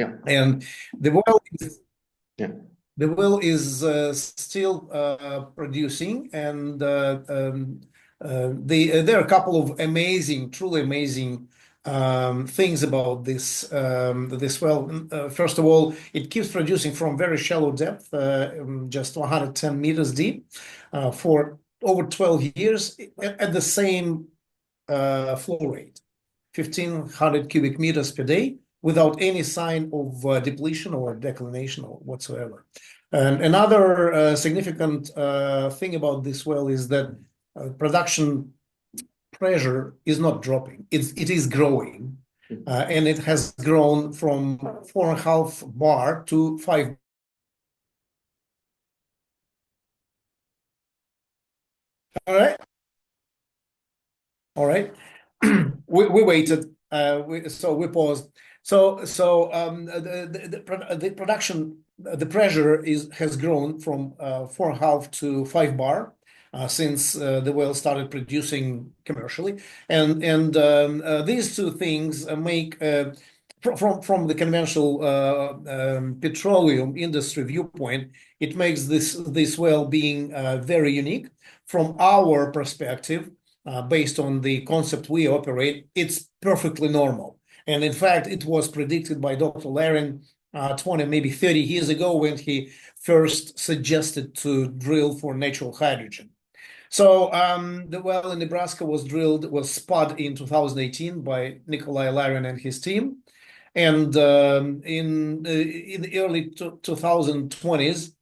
Yeah. And the well is Yeah. the well is still producing, and there are a couple of amazing, truly amazing things about this well. First of all, it keeps producing from very shallow depth, just 110 meters deep, for over 12 years at the same flow rate, 1,500 cubic meters per day, without any sign of depletion or declination or whatsoever. And another significant thing about this well is that production pressure is not dropping; it is growing, and it has grown from 4.5 bar to 5. All right, all right. We waited. So we paused. The production, the pressure has grown from 4.5 to 5 bar since the well started producing commercially, and these two things make from the conventional petroleum industry viewpoint, it makes this well being very unique. From our perspective, based on the concept we operate, it's perfectly normal. And in fact, it was predicted by Dr. Larin 20, maybe 30 years ago when he first suggested to drill for natural hydrogen. So the well in Nebraska was spud in 2018 by Nikolai Larin and his team. And in the early 2020s,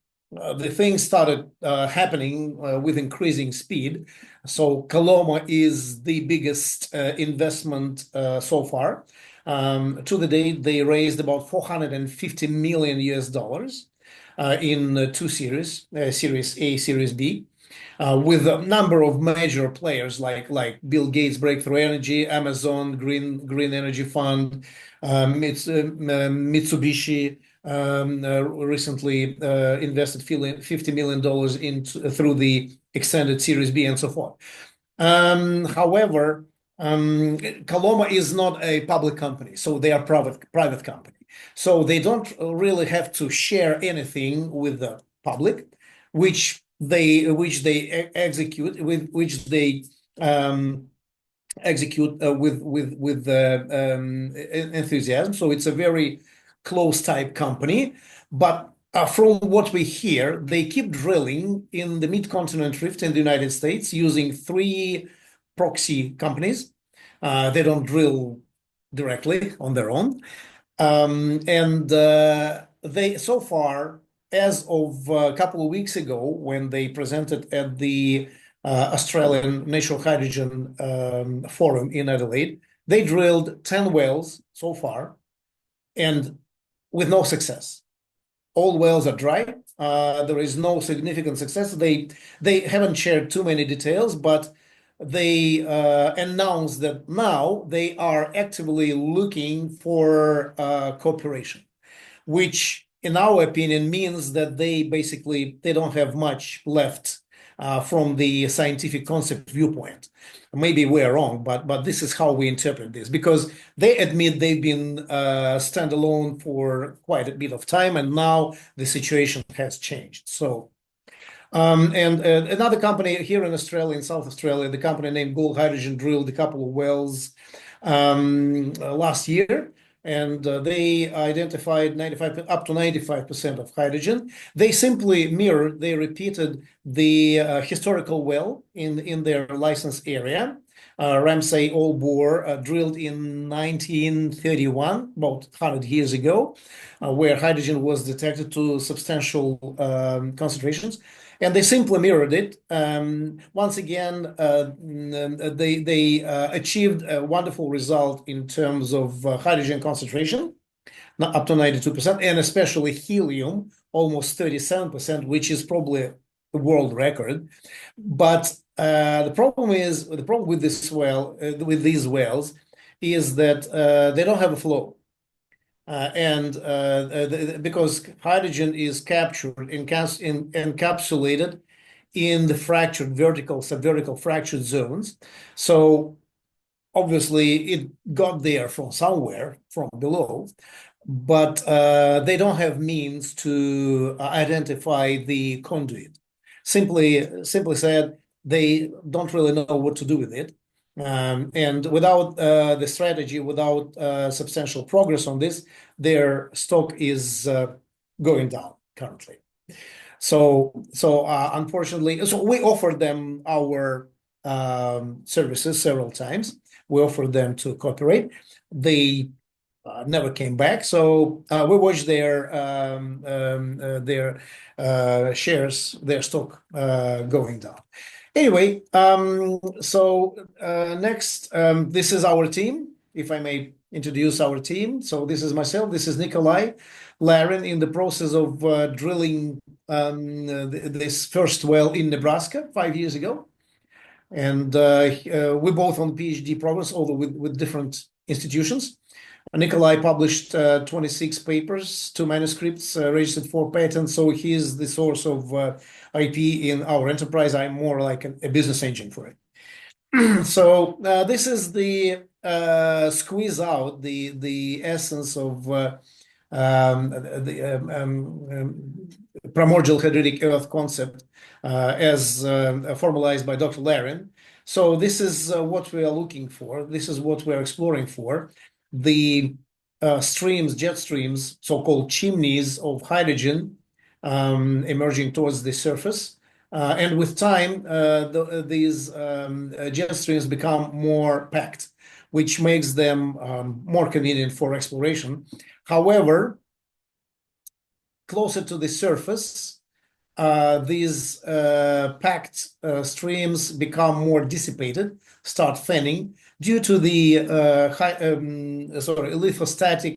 the things started happening with increasing speed. So Coloma is the biggest investment so far. To the date, they raised about $450 million US in two series, Series A, Series B, with a number of major players like Bill Gates, Breakthrough Energy, Amazon, Green Energy Fund, Mitsubishi recently invested $50 million through the extended Series B and so forth. However, Coloma is not a public company, so they are private company. So they don't really have to share anything with the public, which they execute with enthusiasm. So it's a very close type company. But from what we hear, they keep drilling in the Mid-Continent Rift in the United States using 3 proxy companies. They don't drill directly on their own. They so far, as of a couple of weeks ago, when they presented at the Australian Natural Hydrogen Forum in Adelaide, they drilled 10 wells so far, and with no success. All wells are dry. There is no significant success. They haven't shared too many details, but they announced that now they are actively looking for cooperation, which in our opinion means that they don't have much left from the scientific concept viewpoint. Maybe we're wrong, but this is how we interpret this, because they admit they've been standalone for quite a bit of time, and now the situation has changed. So, another company here in Australia, in South Australia, the company named Gold Hydrogen, drilled a couple of wells last year, and they identified up to 95% of hydrogen. They repeated the historical well in their license area, Ramsay Old Bore, drilled in 1931, about 100 years ago, where hydrogen was detected to substantial concentrations. And they simply mirrored it. Once again, they achieved a wonderful result in terms of hydrogen concentration, up to 92%, and especially helium, almost 37%, which is probably the world record. But the problem with this well, with these wells, is that they don't have a flow. Because hydrogen is captured, encapsulated in the fractured subvertical fractured zones. So obviously it got there from somewhere, from below. but they don't have means to identify the conduit. Simply said, they don't really know what to do with it. And without the strategy, without substantial progress on this, their stock is going down currently. So unfortunately, so we offered them our services several times. We offered them to cooperate. They never came back. So we watched their shares, their stock going down. Anyway, so next, this is our team. If I may introduce our team. So this is myself. This is Nikolai. Larin in the process of drilling this first well in Nebraska 5 years ago. And we're both on PhD programs, although with different institutions. Nikolai published 26 papers, 2 manuscripts, registered 4 patents. So he's the source of IP in our enterprise. I'm more like a business engine for it. So this is the squeeze out the essence of the primordial hydridic earth concept as formalized by Dr. Larin. So this is what we are looking for. This is what we're exploring for. The streams, jet streams, so-called chimneys of hydrogen emerging towards the surface. And with time, these jet streams become more packed, which makes them more convenient for exploration. However, closer to the surface, these packed streams become more dissipated, start fanning due to the lithostatic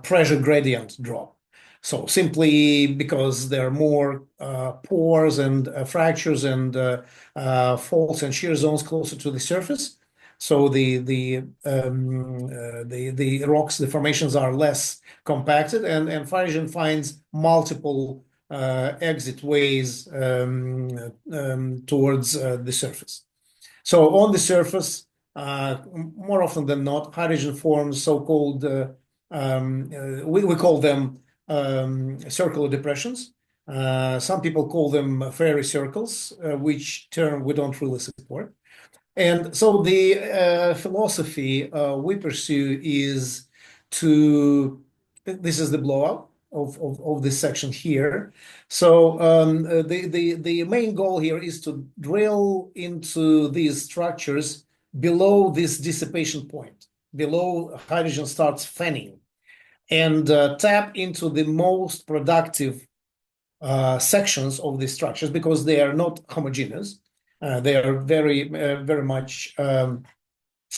pressure gradient drop. So simply because there are more pores and fractures and faults and shear zones closer to the surface. So the rocks, the formations are less compacted, and hydrogen finds multiple exit ways towards the surface. So on the surface, more often than not, hydrogen forms so-called, we call them circular depressions. Some people call them fairy circles, which term we don't really support. And so the philosophy we pursue is this is the blowout of this section here. So the main goal here is to drill into these structures below this dissipation point, below hydrogen starts fanning, and tap into the most productive sections of these structures because they are not homogeneous. They are very much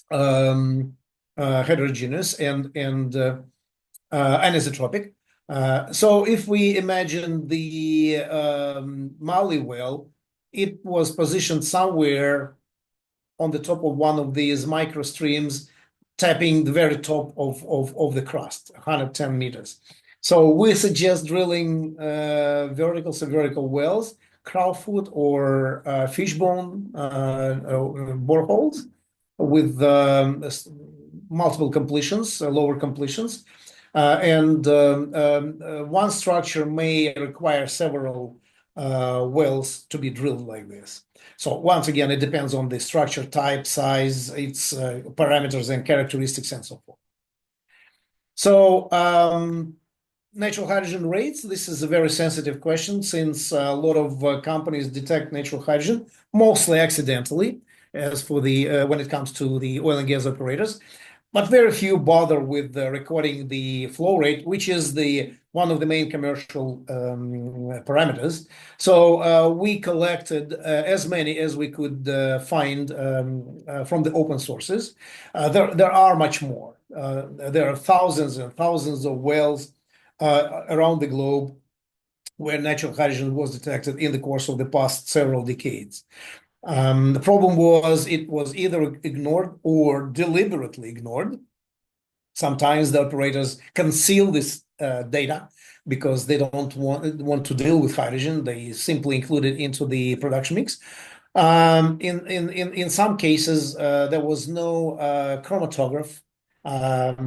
heterogeneous and anisotropic. So if we imagine the Mali well, it was positioned somewhere on the top of one of these microstreams, tapping the very top of the crust, 110 meters. So we suggest drilling vertical subvertical wells, crowfoot or fishbone boreholes with multiple completions, lower completions. And one structure may require several wells to be drilled like this. So once again, it depends on the structure type, size, its parameters and characteristics and so forth. So natural hydrogen rates, this is a very sensitive question since a lot of companies detect natural hydrogen, mostly accidentally, as for the when it comes to the oil and gas operators. But very few bother with recording the flow rate, which is one of the main commercial parameters. So we collected as many as we could find from the open sources. There are much more. There are thousands and thousands of wells around the globe where natural hydrogen was detected in the course of the past several decades. The problem was it was either ignored or deliberately ignored. Sometimes the operators conceal this data because they don't want to deal with hydrogen. They simply include it into the production mix. In some cases, there was no chromatograph at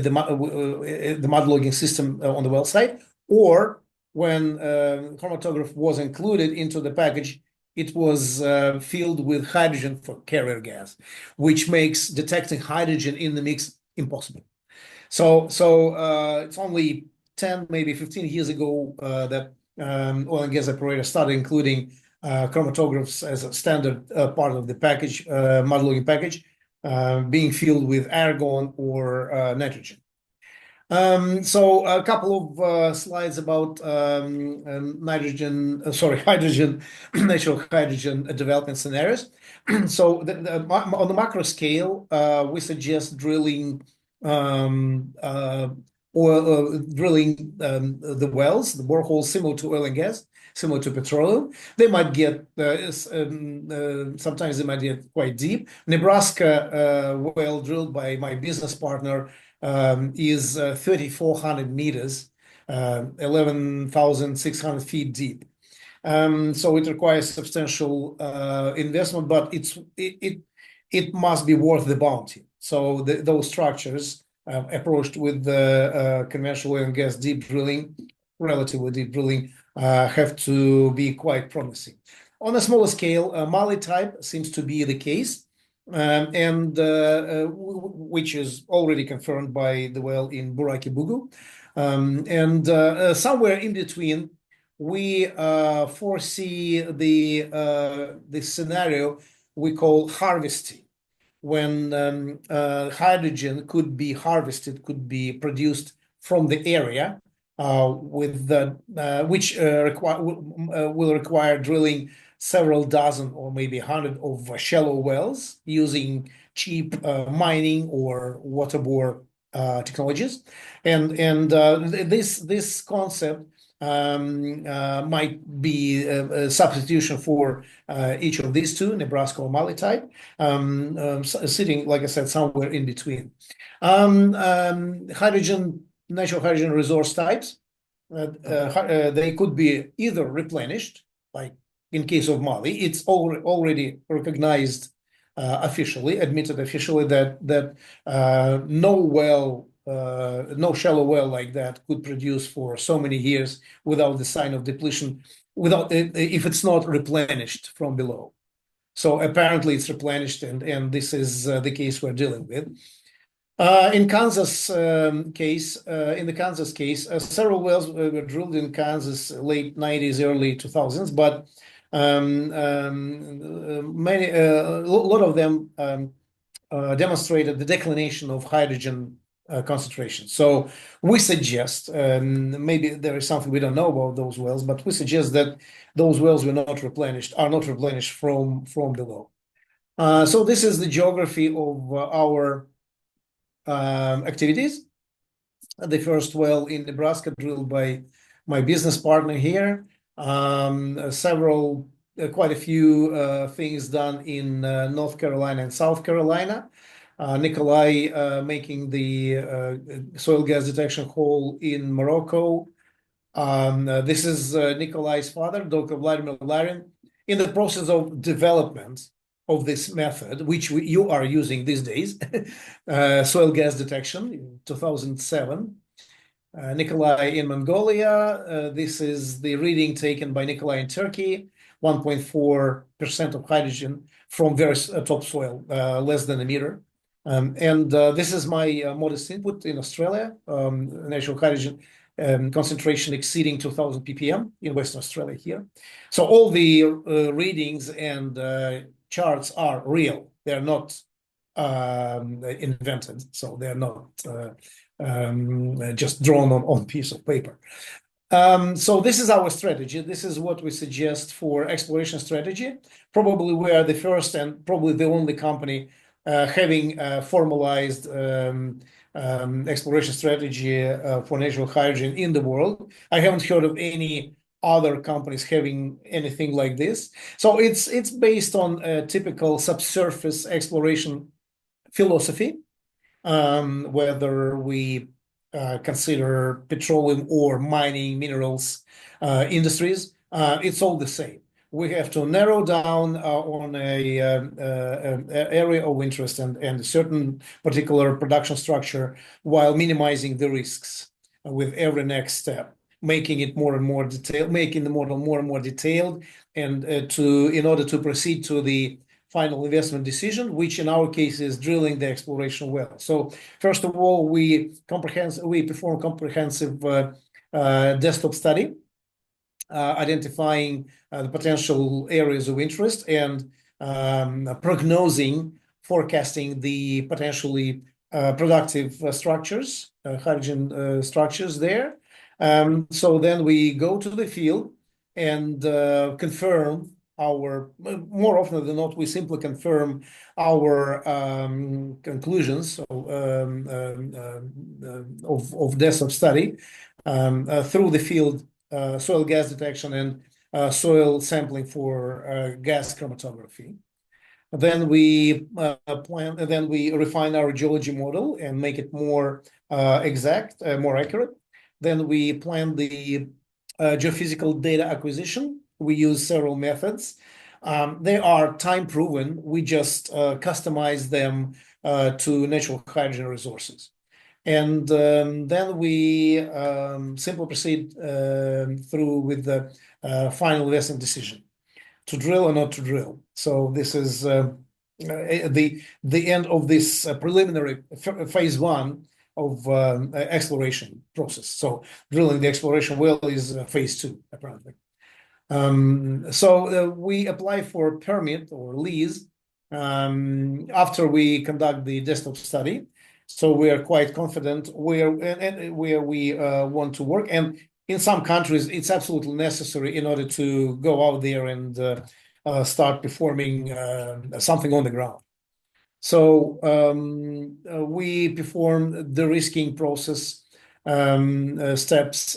the mud logging system on the well site, or when chromatograph was included into the package, it was filled with hydrogen for carrier gas, which makes detecting hydrogen in the mix impossible. So it's only 10, maybe 15 years ago that oil and gas operators started including chromatographs as a standard part of the package, mud logging package, being filled with argon or nitrogen. So a couple of slides about hydrogen, natural hydrogen development scenarios. So on the macro scale, we suggest drilling drilling the wells, the boreholes, similar to oil and gas, similar to petroleum. They might get sometimes they might get quite deep. Nebraska well drilled by my business partner is 3,400 meters, 11,600 feet deep. So it requires substantial investment, but it must be worth the bounty. So those structures approached with the conventional oil and gas deep drilling, relatively deep drilling, have to be quite promising. On a smaller scale, Mali type seems to be the case, and which is already confirmed by the well in Buraki Bugu. And somewhere in between, we foresee the scenario we call harvesting, when hydrogen could be harvested, could be produced from the area, with which will require drilling several dozen or maybe 100 of shallow wells using cheap mining or waterborne technologies, and this concept might be a substitution for each of these two, Nebraska or Mali type, sitting, like I said, somewhere in between. Natural hydrogen resource types, they could be either replenished, like in case of Mali, it's already recognized officially, admitted officially that no shallow well like that could produce for so many years without the sign of depletion, if it's not replenished from below. So apparently it's replenished, and this is the case we're dealing with. In the Kansas case, several wells were drilled in Kansas late 90s, early 2000s, but a lot of them demonstrated the declination of hydrogen concentration. So we suggest, maybe there is something we don't know about those wells, but we suggest that those wells are not replenished from below. So this is the geography of our activities. The first well in Nebraska drilled by my business partner here. Quite a few things done in North Carolina and South Carolina. Nikolai making the soil gas detection hole in Morocco. This is Nikolai's father, Dr. Vladimir Larin, in the process of development of this method, which you are using these days, soil gas detection in 2007. Nikolai in Mongolia. This is the reading taken by Nikolai in Turkey, 1.4% of hydrogen from very topsoil, less than a meter. And this is my modest input in Australia, natural hydrogen concentration exceeding 2,000 ppm in Western Australia here. So all the readings and charts are real. They're not invented, so they're not just drawn on piece of paper. So this is our strategy. This is what we suggest for exploration strategy. Probably we are the first and probably the only company having formalized exploration strategy for natural hydrogen in the world. I haven't heard of any other companies having anything like this. So it's based on a typical subsurface exploration philosophy, whether we consider petroleum or mining minerals industries, it's all the same. we have to narrow down on a area of interest and a certain particular production structure while minimizing the risks with every next step, making it more and more detailed, making the model more and more detailed, and in order to proceed to the final investment decision, which in our case is drilling the exploration well. So first of all, we perform comprehensive desktop study, identifying the potential areas of interest and forecasting the potentially productive structures, hydrogen structures there. So then we go to the field and confirm more often than not, we simply confirm our conclusions of desktop study through the field soil gas detection and soil sampling for gas chromatography. Then we refine our geology model and make it more exact, more accurate. Then we plan the geophysical data acquisition. We use several methods. They are time proven. We just customize them to natural hydrogen resources. And then we simply proceed through with the final investment decision to drill or not to drill. So this is the end of this preliminary phase one of exploration process. So drilling the exploration well is phase two, apparently. So we apply for permit or lease after we conduct the desktop study. So we are quite confident where we want to work. And in some countries, it's absolutely necessary in order to go out there and start performing something on the ground. So we perform the risking process steps